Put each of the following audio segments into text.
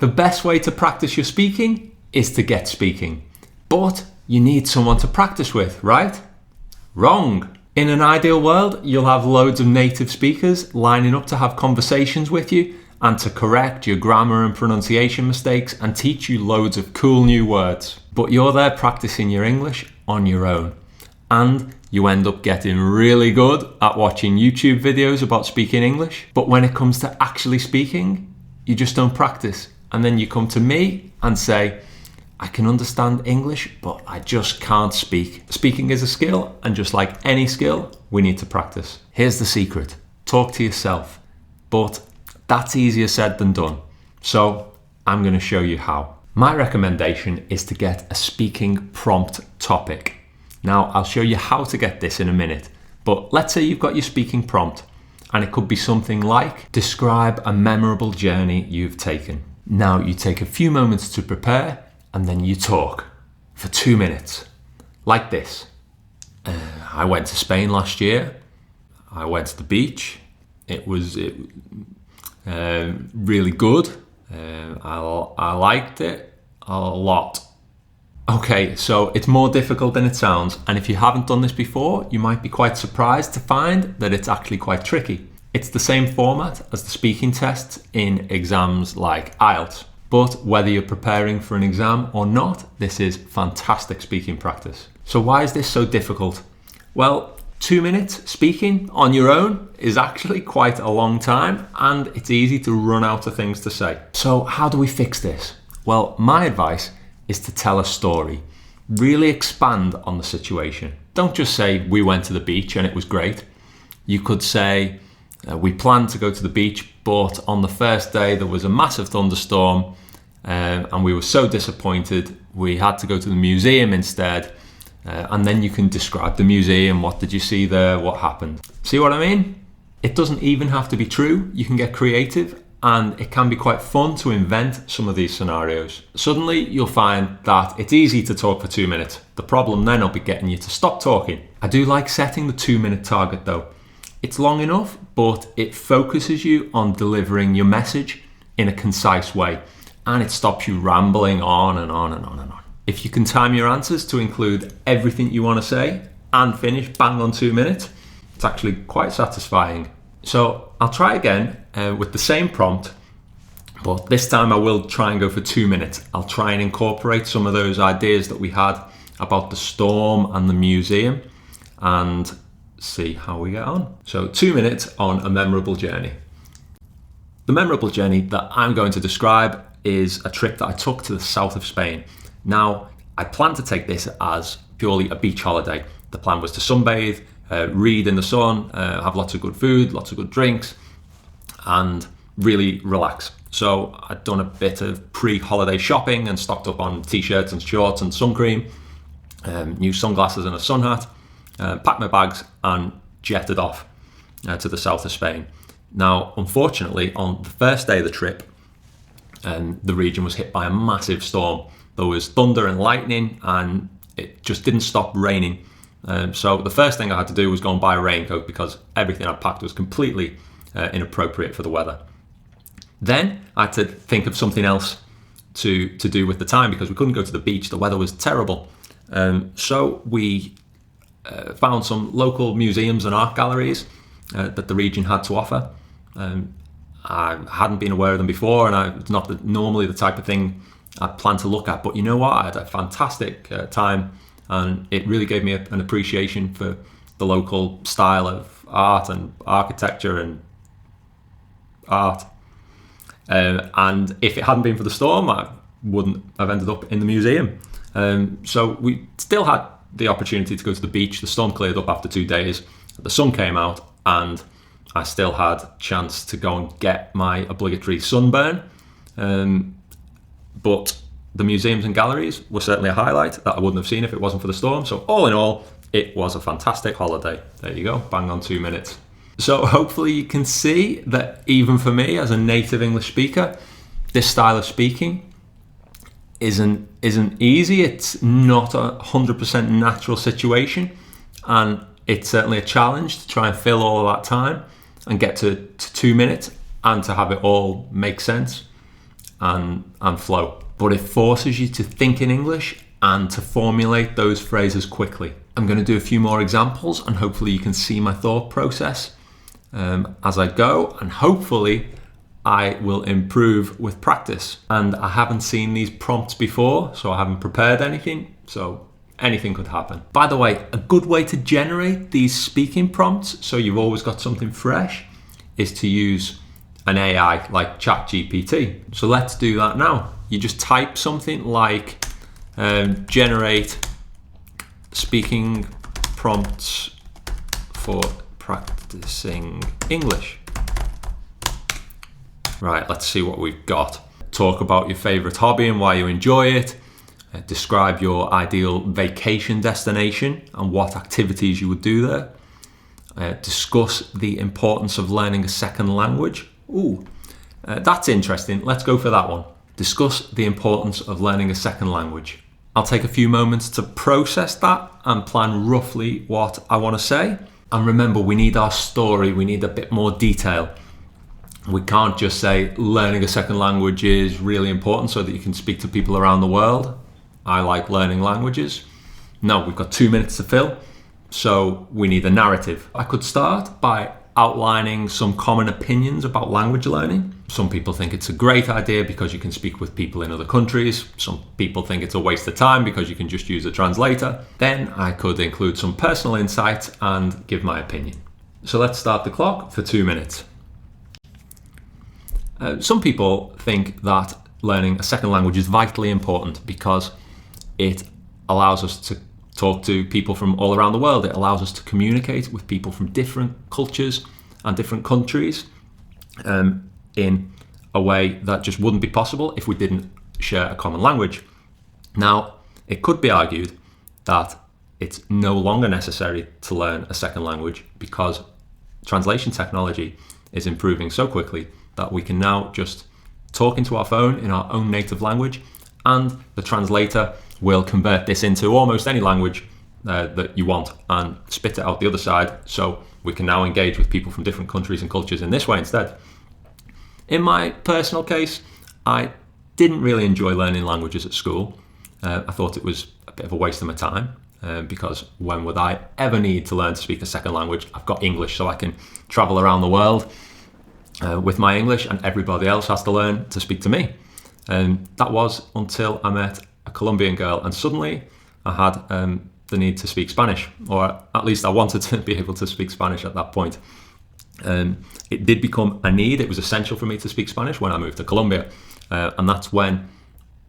The best way to practice your speaking is to get speaking. But you need someone to practice with, right? Wrong. In an ideal world, you'll have loads of native speakers lining up to have conversations with you and to correct your grammar and pronunciation mistakes and teach you loads of cool new words. But you're there practicing your English on your own. And you end up getting really good at watching YouTube videos about speaking English. But when it comes to actually speaking, you just don't practice. And then you come to me and say, I can understand English, but I just can't speak. Speaking is a skill, and just like any skill, we need to practice. Here's the secret. Talk to yourself. But that's easier said than done. So I'm going to show you how. My recommendation is to get a speaking prompt topic. Now, I'll show you how to get this in a minute. But let's say you've got your speaking prompt, and it could be something like, describe a memorable journey you've taken. Now, you take a few moments to prepare, and then you talk for 2 minutes, like this. I went to Spain last year. I went to the beach. It was really good. I liked it a lot. Okay, so it's more difficult than it sounds. And if you haven't done this before, you might be quite surprised to find that it's actually quite tricky. It's the same format as the speaking tests in exams like IELTS. But whether you're preparing for an exam or not, this is fantastic speaking practice. So why is this so difficult? Well, 2 minutes speaking on your own is actually quite a long time, and it's easy to run out of things to say. So how do we fix this? Well, my advice is to tell a story. Really expand on the situation. Don't just say, we went to the beach and it was great. You could say, we planned to go to the beach, but on the first day there was a massive thunderstorm, and we were so disappointed we had to go to the museum instead. And then you can describe the museum. What did you see there? What happened? See what I mean? It doesn't even have to be true. You can get creative, and it can be quite fun to invent some of these scenarios. Suddenly you'll find that it's easy to talk for 2 minutes. The problem then will be getting you to stop talking. I do like setting the 2-minute target though. It's long enough, but it focuses you on delivering your message in a concise way, and it stops you rambling on and on and on and on. If you can time your answers to include everything you want to say and finish bang on 2 minutes, it's actually quite satisfying. So I'll try again with the same prompt, but this time I will try and go for 2 minutes. I'll try and incorporate some of those ideas that we had about the storm and the museum and see how we get on. So 2 minutes on a memorable journey. The memorable journey that I'm going to describe is a trip that I took to the south of Spain. Now, I planned to take this as purely a beach holiday. The plan was to sunbathe, read in the sun, have lots of good food, lots of good drinks, and really relax. So I'd done a bit of pre-holiday shopping and stocked up on t-shirts and shorts and sun cream, new sunglasses and a sun hat, packed my bags and jetted off to the south of Spain. Now, unfortunately, on the first day of the trip, the region was hit by a massive storm. There was thunder and lightning, and it just didn't stop raining. So the first thing I had to do was go and buy a raincoat because everything I packed was completely inappropriate for the weather. Then I had to think of something else to do with the time because we couldn't go to the beach. The weather was terrible. So we found some local museums and art galleries that the region had to offer. I hadn't been aware of them before, and it's not normally the type of thing I plan to look at, but you know what? I had a fantastic time, and it really gave me an appreciation for the local style of art and architecture and art. And if it hadn't been for the storm, I wouldn't have ended up in the museum. So we still had the opportunity to go to the beach. The storm cleared up after 2 days. The sun came out, and I still had a chance to go and get my obligatory sunburn. But the museums and galleries were certainly a highlight that I wouldn't have seen if it wasn't for the storm. So all in all, it was a fantastic holiday. There you go, bang on 2 minutes. So hopefully you can see that even for me as a native English speaker, this style of speaking isn't easy. It's not a 100% natural situation, and it's certainly a challenge to try and fill all of that time and get to 2 minutes and to have it all make sense. and flow. But it forces you to think in English and to formulate those phrases quickly. I'm going to do a few more examples, and hopefully you can see my thought process as I go, and hopefully I will improve with practice. And I haven't seen these prompts before, so I haven't prepared anything, so anything could happen. By the way, a good way to generate these speaking prompts, so you've always got something fresh, is to use an AI like ChatGPT. So let's do that now. You just type something like generate speaking prompts for practicing English. Right, let's see what we've got. Talk about your favorite hobby and why you enjoy it. Describe your ideal vacation destination and what activities you would do there. Discuss the importance of learning a second language. That's interesting. Let's go for that one. Discuss the importance of learning a second language. I'll take a few moments to process that and plan roughly what I want to say. And remember, we need our story. We need a bit more detail. We can't just say learning a second language is really important so that you can speak to people around the world. I like learning languages. No, we've got 2 minutes to fill, so we need a narrative. I could start by outlining some common opinions about language learning. Some people think it's a great idea because you can speak with people in other countries. Some people think it's a waste of time because you can just use a translator. Then I could include some personal insights and give my opinion. So let's start the clock for 2 minutes. Some people think that learning a second language is vitally important because it allows us to talk to people from all around the world. It allows us to communicate with people from different cultures and different countries in a way that just wouldn't be possible if we didn't share a common language. Now, it could be argued that it's no longer necessary to learn a second language because translation technology is improving so quickly that we can now just talk into our phone in our own native language, and the translator will convert this into almost any language that you want and spit it out the other side. So we can now engage with people from different countries and cultures in this way instead. In my personal case, I didn't really enjoy learning languages at school. I thought it was a bit of a waste of my time because when would I ever need to learn to speak a second language? I've got English, so I can travel around the world with my English, and everybody else has to learn to speak to me. And that was until I met a Colombian girl, and suddenly I had the need to speak Spanish, or at least I wanted to be able to speak Spanish at that point. It did become a need. It was essential for me to speak Spanish when I moved to Colombia, and that's when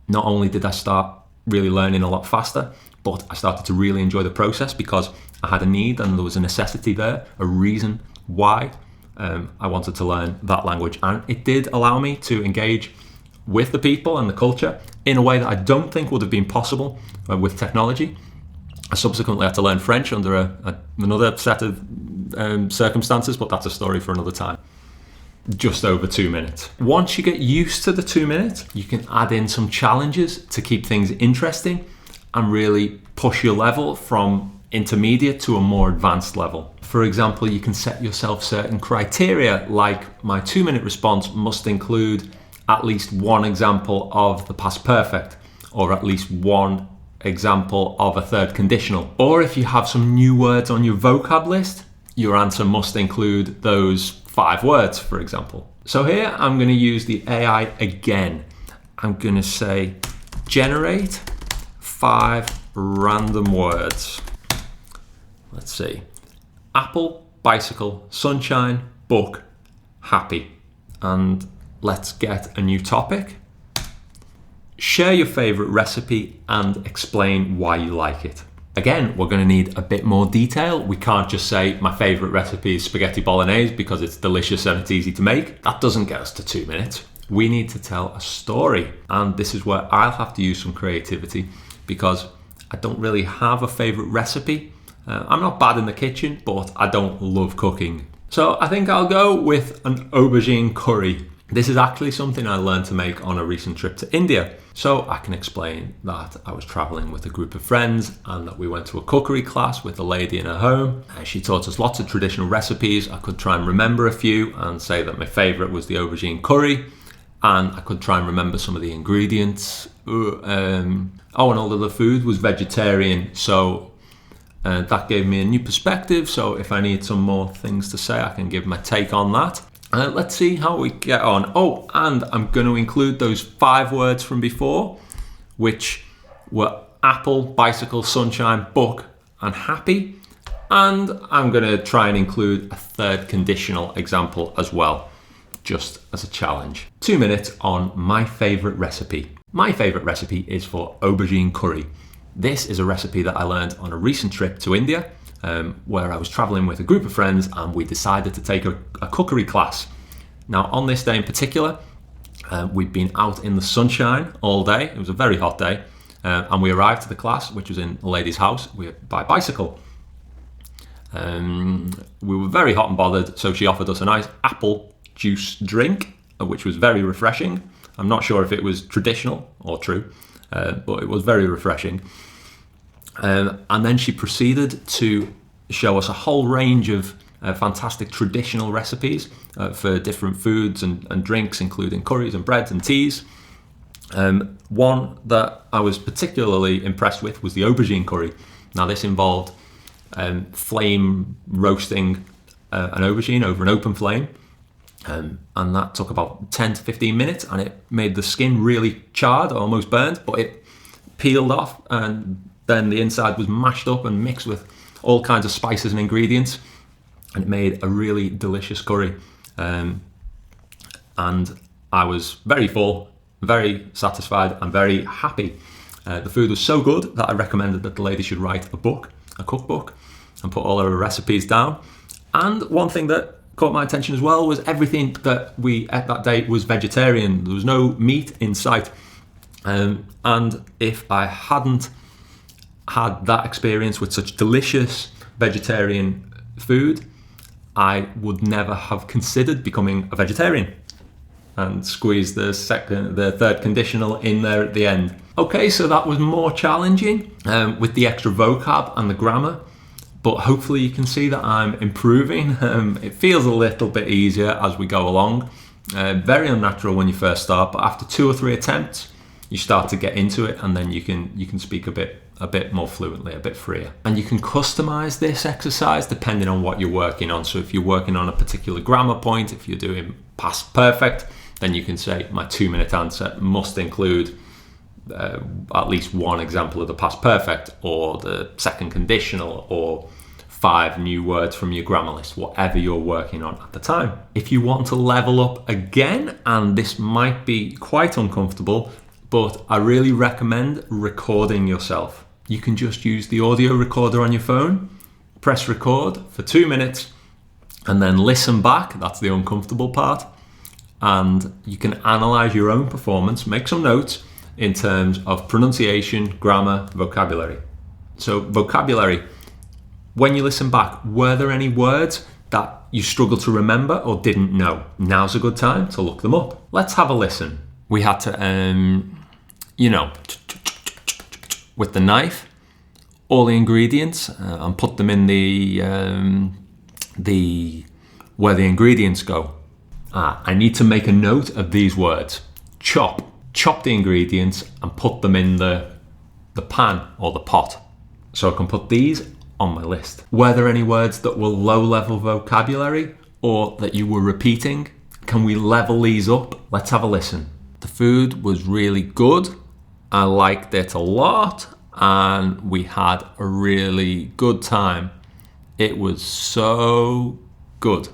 not only did I start really learning a lot faster, but I started to really enjoy the process because I had a need and there was a necessity there, a reason why I wanted to learn that language. And it did allow me to engage with the people and the culture in a way that I don't think would have been possible with technology. I subsequently had to learn French under another set of circumstances, but that's a story for another time. Just over 2 minutes. Once you get used to the 2 minutes, you can add in some challenges to keep things interesting and really push your level from intermediate to a more advanced level. For example, you can set yourself certain criteria, like my 2 minute response must include at least one example of the past perfect, or at least one example of a third conditional. Or if you have some new words on your vocab list, your answer must include those 5 words, for example. So here I'm going to use the AI again. I'm going to say generate 5 random words. Let's see. Apple, bicycle, sunshine, book, happy. And let's get a new topic. Share your favorite recipe and explain why you like it. Again, we're going to need a bit more detail. We can't just say my favorite recipe is spaghetti bolognese because it's delicious and it's easy to make. That doesn't get us to 2 minutes. We need to tell a story. And this is where I'll have to use some creativity because I don't really have a favorite recipe. I'm not bad in the kitchen, but I don't love cooking. So I think I'll go with an aubergine curry. This is actually something I learned to make on a recent trip to India. So I can explain that I was traveling with a group of friends and that we went to a cookery class with a lady in her home. She taught us lots of traditional recipes. I could try and remember a few and say that my favorite was the aubergine curry. and I could try and remember some of the ingredients. And all of the food was vegetarian, so that gave me a new perspective. So if I need some more things to say, I can give my take on that. Let's see how we get on. Oh, and I'm going to include those 5 words from before, which were apple, bicycle, sunshine, book, and happy. And I'm going to try and include a 3rd conditional example as well, just as a challenge. 2 minutes on my favourite recipe. My favourite recipe is for aubergine curry. This is a recipe that I learned on a recent trip to India, where I was travelling with a group of friends and we decided to take a cookery class. Now, on this day in particular, we'd been out in the sunshine all day. It was a very hot day, and we arrived to the class, which was in a lady's house, by bicycle. We were very hot and bothered, so she offered us a nice apple juice drink, which was very refreshing. I'm not sure if it was traditional or true, but it was very refreshing. And then she proceeded to show us a whole range of fantastic traditional recipes for different foods and drinks, including curries and breads and teas. One that I was particularly impressed with was the aubergine curry. Now, this involved flame roasting an aubergine over an open flame, and that took about 10 to 15 minutes, and it made the skin really charred, almost burnt, but it peeled off, and then the inside was mashed up and mixed with all kinds of spices and ingredients, and it made a really delicious curry. And I was very full, very satisfied, and very happy. The food was so good that I recommended that the lady should write a cookbook, and put all her recipes down. And one thing that caught my attention as well was everything that we ate that day was vegetarian. There was no meat in sight. And if I hadn't had that experience with such delicious vegetarian food, I would never have considered becoming a vegetarian, and squeeze the 3rd conditional in there at the end. Okay, so that was more challenging with the extra vocab and the grammar, but hopefully you can see that I'm improving. It feels a little bit easier as we go along. Very unnatural when you first start, but after 2 or 3 attempts, you start to get into it, and then you can speak a bit more fluently, a bit freer. And you can customize this exercise depending on what you're working on. So if you're working on a particular grammar point, if you're doing past perfect, then you can say my 2-minute answer must include at least 1 example of the past perfect, or the 2nd conditional, or 5 new words from your grammar list, whatever you're working on at the time. If you want to level up again, and this might be quite uncomfortable, but I really recommend recording yourself. You can just use the audio recorder on your phone, press record for 2 minutes, and then listen back. That's the uncomfortable part. And you can analyze your own performance, make some notes in terms of pronunciation, grammar, vocabulary. So vocabulary, when you listen back, were there any words that you struggled to remember or didn't know? Now's a good time to look them up. Let's have a listen. We had to, with the knife, all the ingredients, and put them in where the ingredients go. I need to make a note of these words. Chop the ingredients and put them in the pan or the pot. So I can put these on my list. Were there any words that were low-level vocabulary or that you were repeating? Can we level these up? Let's have a listen. The food was really good. I liked it a lot, and we had a really good time. It was so good.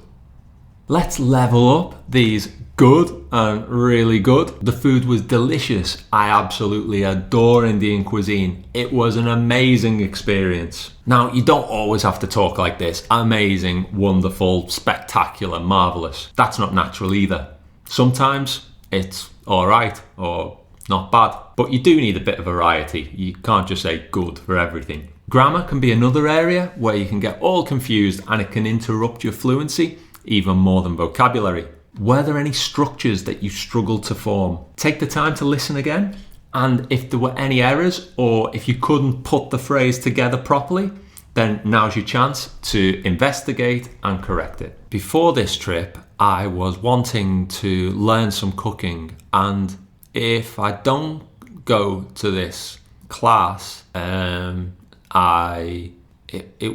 Let's level up these good and really good. The food was delicious. I absolutely adore Indian cuisine. It was an amazing experience. Now, you don't always have to talk like this. Amazing, wonderful, spectacular, marvelous. That's not natural either. Sometimes it's all right or not bad, but you do need a bit of variety. You can't just say good for everything. Grammar can be another area where you can get all confused, and it can interrupt your fluency even more than vocabulary. Were there any structures that you struggled to form? Take the time to listen again, and if there were any errors, or if you couldn't put the phrase together properly, then now's your chance to investigate and correct it. Before this trip, I was wanting to learn some cooking, and if I don't go to this class, it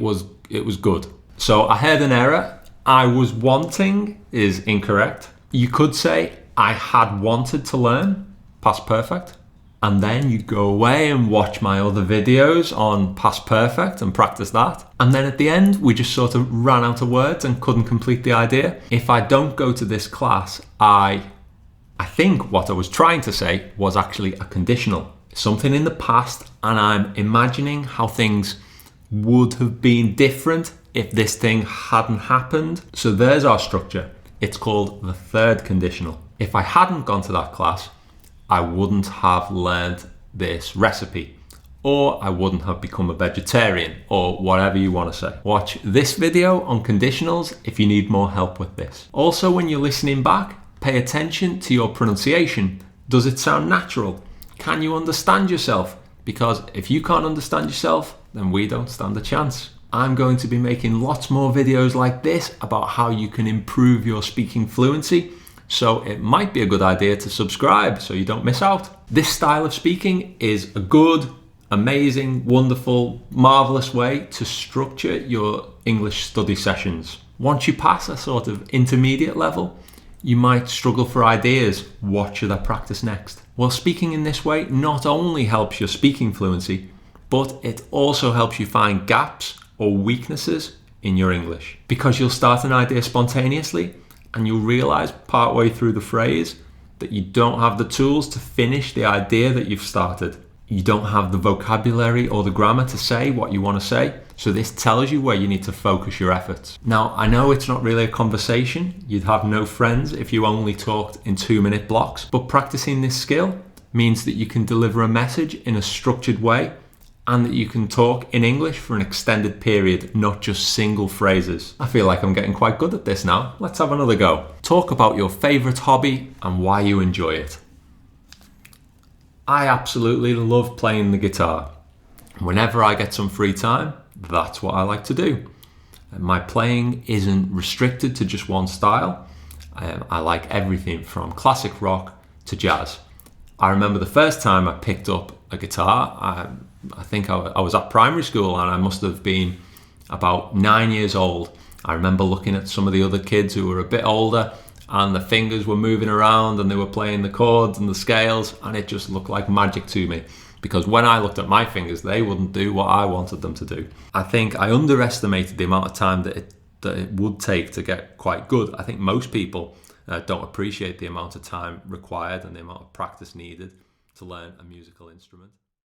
was good. So I had an error. I was wanting is incorrect. You could say I had wanted to learn, past perfect. And then you go away and watch my other videos on past perfect and practice that. And then at the end, we just sort of ran out of words and couldn't complete the idea. If I don't go to this class, I think what I was trying to say was actually a conditional. Something in the past, and I'm imagining how things would have been different if this thing hadn't happened. So there's our structure. It's called the third conditional. If I hadn't gone to that class, I wouldn't have learned this recipe, or I wouldn't have become a vegetarian, or whatever you want to say. Watch this video on conditionals if you need more help with this. Also, when you're listening back, pay attention to your pronunciation. Does it sound natural? Can you understand yourself? Because if you can't understand yourself, then we don't stand a chance. I'm going to be making lots more videos like this about how you can improve your speaking fluency. So it might be a good idea to subscribe so you don't miss out. This style of speaking is a good, amazing, wonderful, marvelous way to structure your English study sessions. Once you pass a sort of intermediate level, you might struggle for ideas. What should I practice next? Well, speaking in this way not only helps your speaking fluency, but it also helps you find gaps or weaknesses in your English. Because you'll start an idea spontaneously, and you'll realize partway through the phrase that you don't have the tools to finish the idea that you've started. You don't have the vocabulary or the grammar to say what you want to say. So this tells you where you need to focus your efforts. Now, I know it's not really a conversation. You'd have no friends if you only talked in 2-minute blocks, but practicing this skill means that you can deliver a message in a structured way, and that you can talk in English for an extended period, not just single phrases. I feel like I'm getting quite good at this now. Let's have another go. Talk about your favorite hobby and why you enjoy it. I absolutely love playing the guitar. Whenever I get some free time, that's what I like to do. My playing isn't restricted to just one style. I like everything from classic rock to jazz. I remember the first time I picked up a guitar, I think I was at primary school, and I must have been about 9 years old. I remember looking at some of the other kids who were a bit older, and the fingers were moving around and they were playing the chords and the scales, and it just looked like magic to me. Because when I looked at my fingers, they wouldn't do what I wanted them to do. I think I underestimated the amount of time that it would take to get quite good. I think most people don't appreciate the amount of time required and the amount of practice needed to learn a musical instrument.